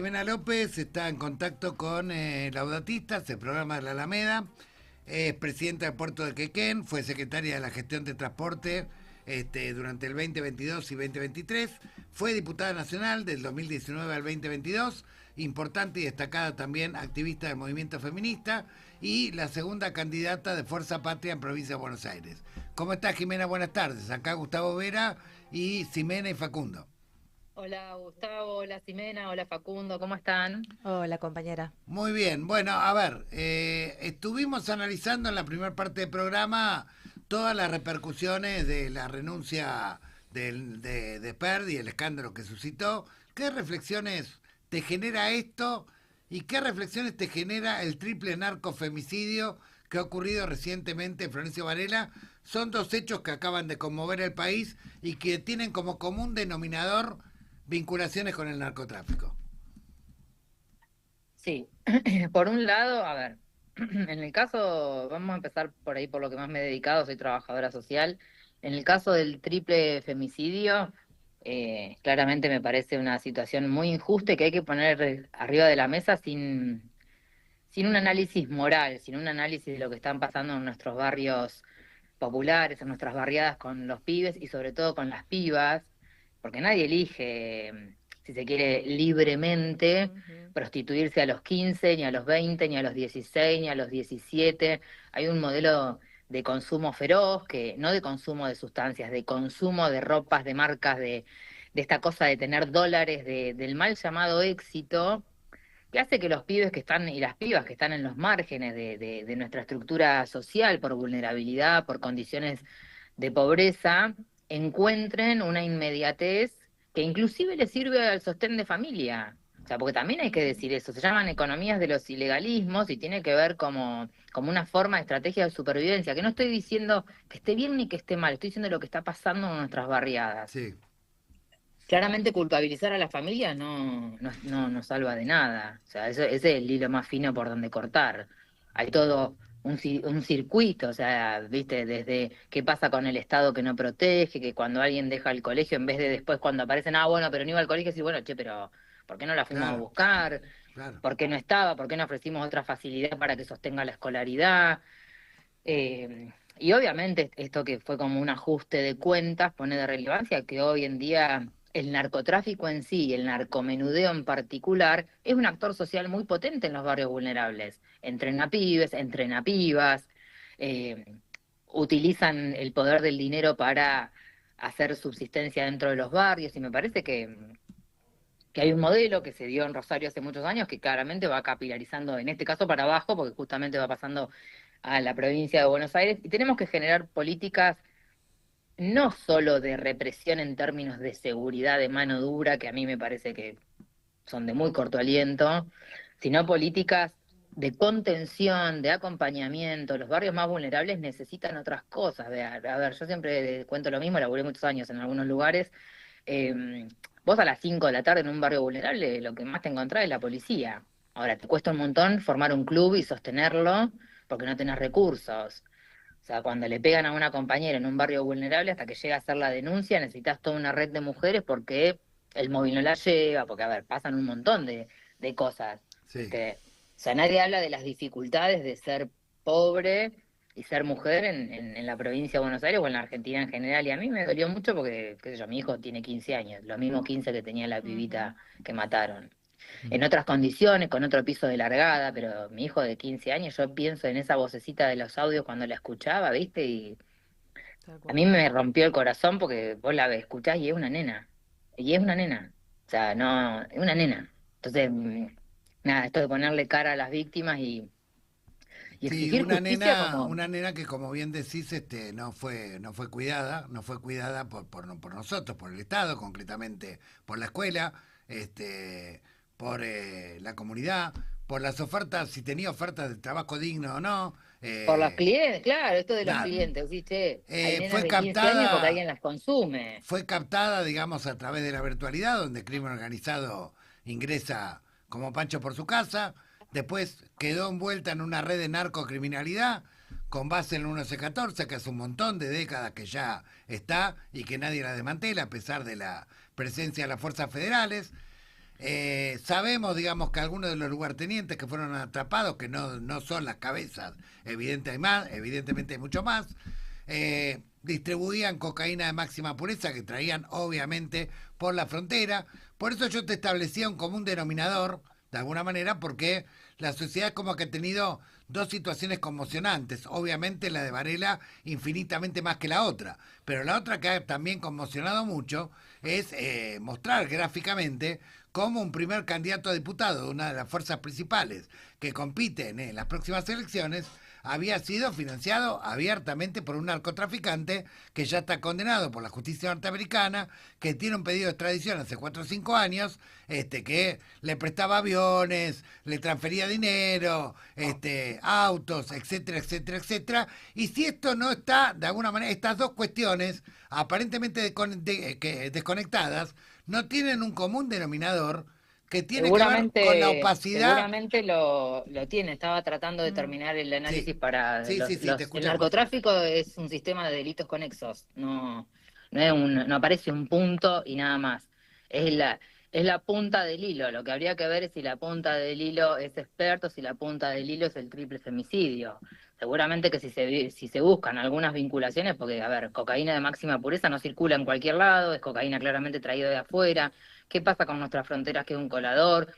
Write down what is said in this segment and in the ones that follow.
Jimena López está en contacto con Laudatistas, el programa de la Alameda, es presidenta del puerto de Quequén, fue secretaria de la gestión de transporte durante el 2022 y 2023, fue diputada nacional del 2019 al 2022, importante y destacada también activista del movimiento feminista y la segunda candidata de Fuerza Patria en provincia de Buenos Aires. ¿Cómo estás, Jimena? Buenas tardes. Acá Gustavo Vera y Ximena y Facundo. Hola Gustavo, hola Ximena, hola Facundo, ¿cómo están? Hola, compañera. Muy bien, bueno, a ver, estuvimos analizando en la primera parte del programa todas las repercusiones de la renuncia de Perdi y el escándalo que suscitó. ¿Qué reflexiones te genera esto y qué reflexiones te genera el triple narcofemicidio que ha ocurrido recientemente en Florencio Varela? Son dos hechos que acaban de conmover el país y que tienen como común denominador vinculaciones con el narcotráfico. Sí, por un lado, a ver, en el caso, vamos a empezar por ahí por lo que más me he dedicado, soy trabajadora social. En el caso del triple femicidio, claramente me parece una situación muy injusta y que hay que poner arriba de la mesa sin un análisis moral, sin un análisis de lo que están pasando en nuestros barrios populares, en nuestras barriadas con los pibes y sobre todo con las pibas, porque nadie elige, si se quiere, libremente Ujú. prostituirse a los 15, ni a los 20, ni a los 16, ni a los 17. Hay un modelo de consumo feroz, que no de consumo de sustancias, de consumo de ropas, de marcas, de esta cosa de tener dólares, del mal llamado éxito, que hace que los pibes que están y las pibas que están en los márgenes de nuestra estructura social por vulnerabilidad, por condiciones de pobreza, encuentren una inmediatez que inclusive les sirve al sostén de familia. O sea, porque también hay que decir eso, se llaman economías de los ilegalismos y tiene que ver como una forma de estrategia de supervivencia, que no estoy diciendo que esté bien ni que esté mal, estoy diciendo lo que está pasando en nuestras barriadas. Sí. Claramente culpabilizar a la familia no salva de nada. O sea, ese es el hilo más fino por donde cortar. Hay todo un circuito, o sea, viste, desde qué pasa con el Estado que no protege, que cuando alguien deja el colegio, en vez de después cuando aparecen, bueno, pero no iba al colegio, decir, bueno, che, pero ¿por qué no la fuimos a Claro, buscar? claro. ¿Por qué no estaba? ¿Por qué no ofrecimos otra facilidad para que sostenga la escolaridad? Y obviamente esto que fue como un ajuste de cuentas pone de relevancia que hoy en día el narcotráfico en sí y el narcomenudeo en particular es un actor social muy potente en los barrios vulnerables. Entrena pibes, entrena pibas, eh, utilizan el poder del dinero para hacer subsistencia dentro de los barrios y me parece que hay un modelo que se dio en Rosario hace muchos años que claramente va capilarizando, en este caso para abajo, porque justamente va pasando a la provincia de Buenos Aires, y tenemos que generar políticas no solo de represión en términos de seguridad de mano dura, que a mí me parece que son de muy corto aliento, sino políticas de contención, de acompañamiento. Los barrios más vulnerables necesitan otras cosas. A ver, yo siempre cuento lo mismo, laburé muchos años en algunos lugares. Vos a las 5 de la tarde en un barrio vulnerable, lo que más te encontrás es la policía. Ahora, te cuesta un montón formar un club y sostenerlo porque no tenés recursos. O sea, cuando le pegan a una compañera en un barrio vulnerable, hasta que llega a hacer la denuncia, necesitas toda una red de mujeres porque el móvil no la llega, porque, a ver, pasan un montón de cosas. Sí. ¿Viste? O sea, nadie habla de las dificultades de ser pobre y ser mujer en la provincia de Buenos Aires o en la Argentina en general. Y a mí me dolió mucho porque, qué sé yo, mi hijo tiene 15 años, los mismos 15 que tenía la Ujú. pibita que mataron en otras condiciones, con otro piso de largada, pero mi hijo de 15 años, yo pienso en esa vocecita de los audios cuando la escuchaba, ¿viste? Y Tal a cual. mí me rompió el corazón porque vos la escuchás y es una nena. Y es una nena. O sea, no, es una nena. Entonces, nada, esto de ponerle cara a las víctimas y Sí, exigir justicia como... una nena que como bien decís, no fue cuidada, no fue cuidada por nosotros, por el Estado, concretamente por la escuela, por la comunidad, por las ofertas, si tenía ofertas de trabajo digno o no, Por los eh, clientes, claro, esto de los nada. clientes, ¿viste? Hay nenas Fue de 15 años porque captada alguien las consume. fue captada, digamos, a través de la virtualidad, donde el crimen organizado ingresa como Pancho por su casa, después quedó envuelta en una red de narcocriminalidad con base en el 1114, que hace un montón de décadas que ya está y que nadie la desmantela a pesar de la presencia de las fuerzas federales. Sabemos, digamos, que algunos de los lugartenientes que fueron atrapados, que no son las cabezas, evidentemente hay mucho más, distribuían cocaína de máxima pureza que traían obviamente por la frontera. Por eso yo te establecía un común denominador, de alguna manera, porque la sociedad como que ha tenido dos situaciones conmocionantes. Obviamente la de Varela infinitamente más que la otra, pero la otra que ha también conmocionado mucho es mostrar gráficamente cómo un primer candidato a diputado de una de las fuerzas principales que compiten en las próximas elecciones había sido financiado abiertamente por un narcotraficante que ya está condenado por la justicia norteamericana, que tiene un pedido de extradición hace 4 o 5 años, que le prestaba aviones, le transfería dinero, autos, etcétera, etcétera, etcétera. Y si esto no está, de alguna manera, estas dos cuestiones aparentemente desconectadas, no tienen un común denominador que tiene que ver con la opacidad. Seguramente lo tiene. Estaba tratando de terminar el análisis Sí, para sí, sí, te el escuchamos. narcotráfico es un sistema de delitos conexos. No aparece un punto y nada más. Es la punta del hilo. Lo que habría que ver es si la punta del hilo es experto, si la punta del hilo es el triple femicidio. Seguramente que si se buscan algunas vinculaciones, porque, a ver, cocaína de máxima pureza no circula en cualquier lado, es cocaína claramente traída de afuera. ¿Qué pasa con nuestras fronteras, que es un colador?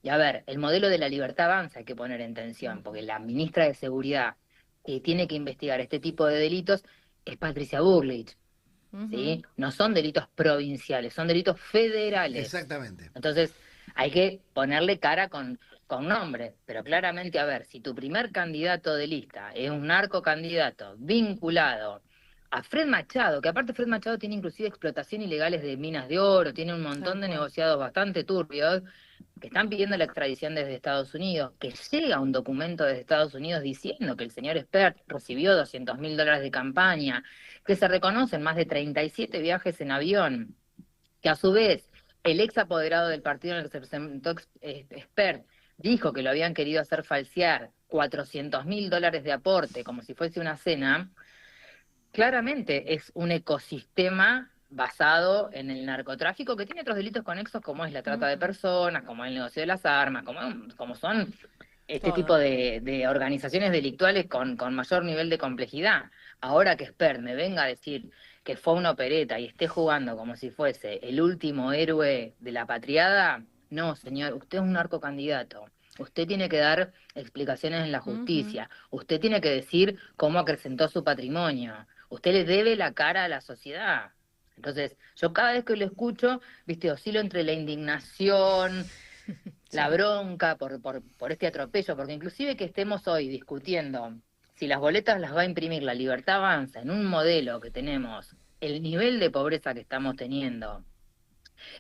Y a ver, el modelo de la libertad avanza hay que poner en tensión, porque la ministra de Seguridad que tiene que investigar este tipo de delitos es Patricia Bullrich, ¿sí? No son delitos provinciales, son delitos federales. Exactamente. Entonces, hay que ponerle cara con nombre, pero claramente, a ver, si tu primer candidato de lista es un narcocandidato vinculado a Fred Machado, que aparte Fred Machado tiene inclusive explotación ilegales de minas de oro, tiene un montón de negociados bastante turbios, que están pidiendo la extradición desde Estados Unidos, que llega un documento desde Estados Unidos diciendo que el señor Spert recibió $200.000 de campaña, que se reconocen más de 37 viajes en avión, que a su vez el ex apoderado del partido en el que se presentó Spert dijo que lo habían querido hacer falsear $400.000 de aporte, como si fuese una cena. Claramente es un ecosistema basado en el narcotráfico que tiene otros delitos conexos como es la trata de personas, como el negocio de las armas, como son este tipo de organizaciones delictuales con mayor nivel de complejidad. Ahora que Spert me venga a decir que fue una opereta y esté jugando como si fuese el último héroe de la patriada, no, señor, usted es un narcocandidato. Usted tiene que dar explicaciones en la justicia. Usted tiene que decir cómo acrecentó su patrimonio. Usted le debe la cara a la sociedad. Entonces, yo cada vez que lo escucho, viste, oscilo entre la indignación, la bronca por este atropello, porque inclusive que estemos hoy discutiendo si las boletas las va a imprimir la Libertad Avanza en un modelo que tenemos, el nivel de pobreza que estamos teniendo,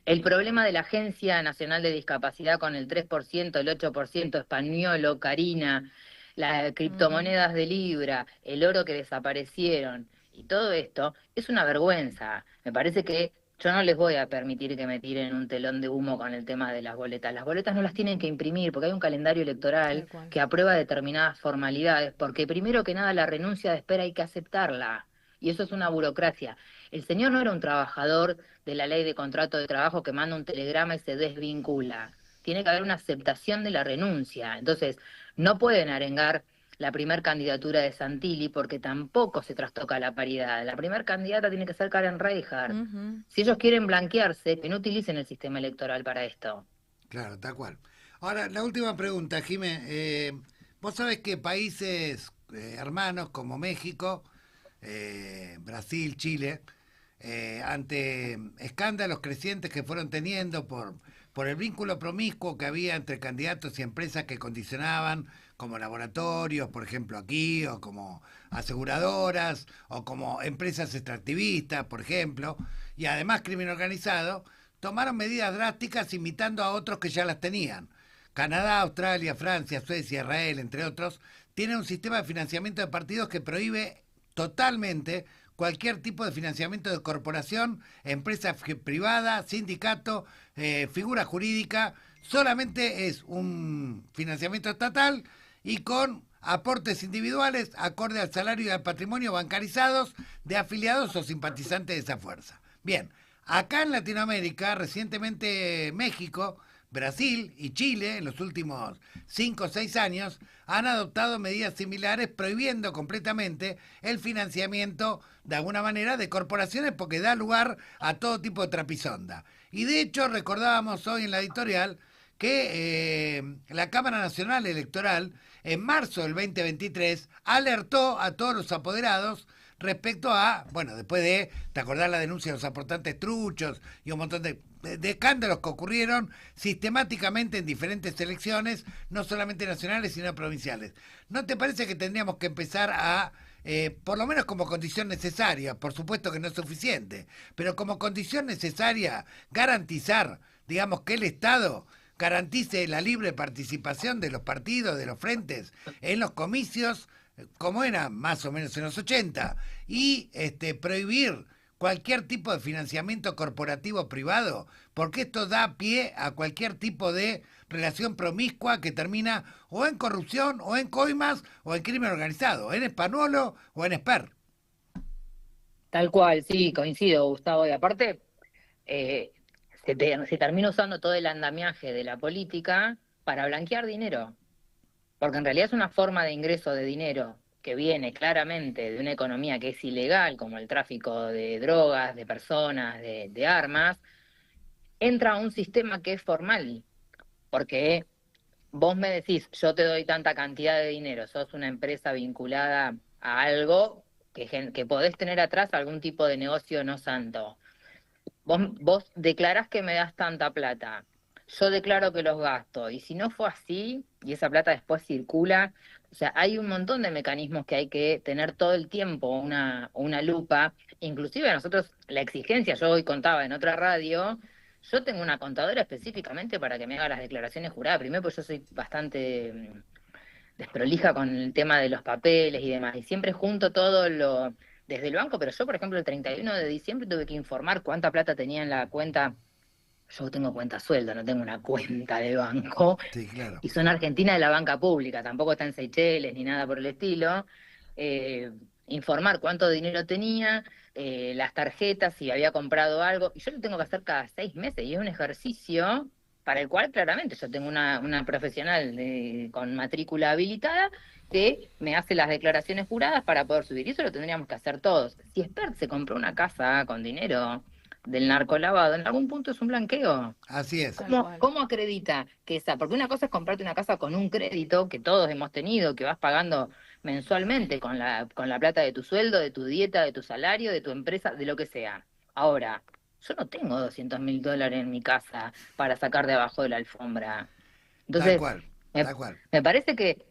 el problema de la Agencia Nacional de Discapacidad con el 3%, el 8% españolo, Karina, las criptomonedas de Libra, el oro que desaparecieron, y todo esto es una vergüenza. Me parece que yo no les voy a permitir que me tiren un telón de humo con el tema de las boletas. Las boletas no las tienen que imprimir porque hay un calendario electoral que aprueba determinadas formalidades, porque primero que nada la renuncia de espera hay que aceptarla, y eso es una burocracia. El señor no era un trabajador de la ley de contrato de trabajo que manda un telegrama y se desvincula. Tiene que haber una aceptación de la renuncia. Entonces, no pueden arengar la primer candidatura de Santilli porque tampoco se trastoca la paridad. La primer candidata tiene que ser Karen Reichardt. Si ellos quieren blanquearse, que no utilicen el sistema electoral para esto. Claro, tal cual. Ahora, la última pregunta, Jimé. Vos sabés que países hermanos como México, Brasil, Chile, ante escándalos crecientes que fueron teniendo por el vínculo promiscuo que había entre candidatos y empresas que condicionaban, como laboratorios, por ejemplo aquí, o como aseguradoras, o como empresas extractivistas, por ejemplo, y además crimen organizado, tomaron medidas drásticas imitando a otros que ya las tenían. Canadá, Australia, Francia, Suecia, Israel, entre otros, tienen un sistema de financiamiento de partidos que prohíbe totalmente cualquier tipo de financiamiento de corporación, empresa privada, sindicato, figura jurídica. Solamente es un financiamiento estatal y con aportes individuales acorde al salario y al patrimonio bancarizados de afiliados o simpatizantes de esa fuerza. Bien, acá en Latinoamérica, recientemente México Brasil y Chile en los últimos 5 o 6 años han adoptado medidas similares prohibiendo completamente el financiamiento de alguna manera de corporaciones porque da lugar a todo tipo de trapisonda. Y de hecho recordábamos hoy en la editorial que la Cámara Nacional Electoral en marzo del 2023 alertó a todos los apoderados respecto a, bueno, después de, ¿te acordás la denuncia de los aportantes truchos y un montón de escándalos que ocurrieron sistemáticamente en diferentes elecciones, no solamente nacionales, sino provinciales? ¿No te parece que tendríamos que empezar a, por lo menos como condición necesaria, por supuesto que no es suficiente, pero como condición necesaria, garantizar, digamos, que el Estado garantice la libre participación de los partidos, de los frentes, en los comicios, como era más o menos en los 80, y prohibir cualquier tipo de financiamiento corporativo privado, porque esto da pie a cualquier tipo de relación promiscua que termina o en corrupción, o en coimas, o en crimen organizado, en Españolo o en Esper. Tal cual, sí, coincido, Gustavo. Y aparte, se termina usando todo el andamiaje de la política para blanquear dinero. Porque en realidad es una forma de ingreso de dinero que viene claramente de una economía que es ilegal, como el tráfico de drogas, de personas, de armas, entra a un sistema que es formal. Porque vos me decís, yo te doy tanta cantidad de dinero, sos una empresa vinculada a algo que podés tener atrás algún tipo de negocio no santo. Vos declarás que me das tanta plata, yo declaro que los gasto, y si no fue así, y esa plata después circula, o sea, hay un montón de mecanismos que hay que tener todo el tiempo, una lupa, inclusive a nosotros la exigencia, yo hoy contaba en otra radio, yo tengo una contadora específicamente para que me haga las declaraciones juradas, primero porque yo soy bastante desprolija con el tema de los papeles y demás, y siempre junto todo lo desde el banco, pero yo, por ejemplo, el 31 de diciembre tuve que informar cuánta plata tenía en la cuenta. Yo tengo cuenta sueldo, no tengo una cuenta de banco, Sí, claro. y son argentina de la banca pública, tampoco está en Seychelles ni nada por el estilo. Eh, Informar cuánto dinero tenía, las tarjetas, si había comprado algo, y yo lo tengo que hacer cada 6 meses, y es un ejercicio para el cual claramente yo tengo una profesional con matrícula habilitada que me hace las declaraciones juradas para poder subir, y eso lo tendríamos que hacer todos. Si Expert se compró una casa con dinero del narcolavado, en algún punto es un blanqueo. Así es. ¿Cómo acredita que esa? Porque una cosa es comprarte una casa con un crédito que todos hemos tenido, que vas pagando mensualmente con la plata de tu sueldo, de tu dieta, de tu salario, de tu empresa, de lo que sea. Ahora, yo no tengo $200.000 en mi casa para sacar de abajo de la alfombra. Tal Entonces, cual, me, tal cual. me parece que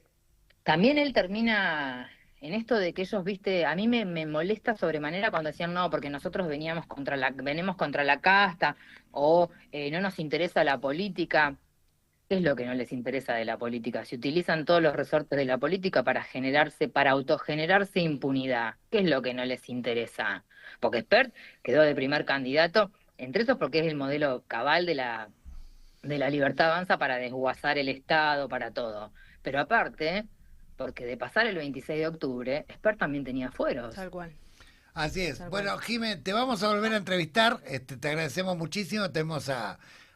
también él termina en esto de que ellos, viste, a mí me molesta sobremanera cuando decían no, porque nosotros venimos contra la casta, o no nos interesa la política. ¿Qué es lo que no les interesa de la política? Si utilizan todos los resortes de la política para autogenerarse impunidad, ¿qué es lo que no les interesa? Porque Spert quedó de primer candidato, entre esos porque es el modelo cabal de la Libertad Avanza para desguazar el Estado, para todo. Pero aparte, porque de pasar el 26 de octubre, Spert también tenía fueros. Tal cual. Así es. Tal Bueno, cual. Jimé, te vamos a volver a entrevistar. Te agradecemos muchísimo. Tenemos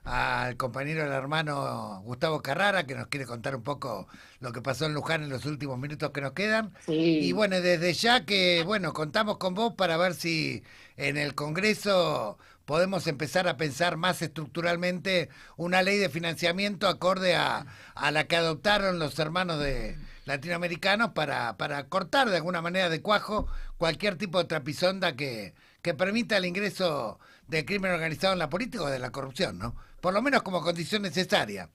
al compañero, el hermano Gustavo Carrara, que nos quiere contar un poco lo que pasó en Luján en los últimos minutos que nos quedan. Y Sí, bueno, desde ya que, bueno, contamos con vos para ver si en el Congreso podemos empezar a pensar más estructuralmente una ley de financiamiento acorde a la que adoptaron los hermanos de latinoamericanos para cortar de alguna manera de cuajo cualquier tipo de trapisonda que permita el ingreso del crimen organizado en la política o de la corrupción, ¿no? Por lo menos como condición necesaria.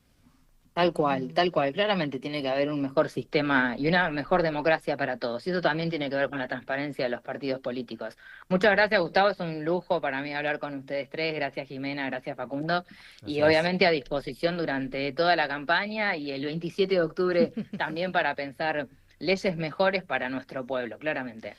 tal cual. Claramente tiene que haber un mejor sistema y una mejor democracia para todos. Y eso también tiene que ver con la transparencia de los partidos políticos. Muchas gracias, Gustavo. Es un lujo para mí hablar con ustedes tres. Gracias, Jimena. Gracias, Facundo. Y Gracias. obviamente a disposición durante toda la campaña y el 27 de octubre también para pensar leyes mejores para nuestro pueblo, claramente.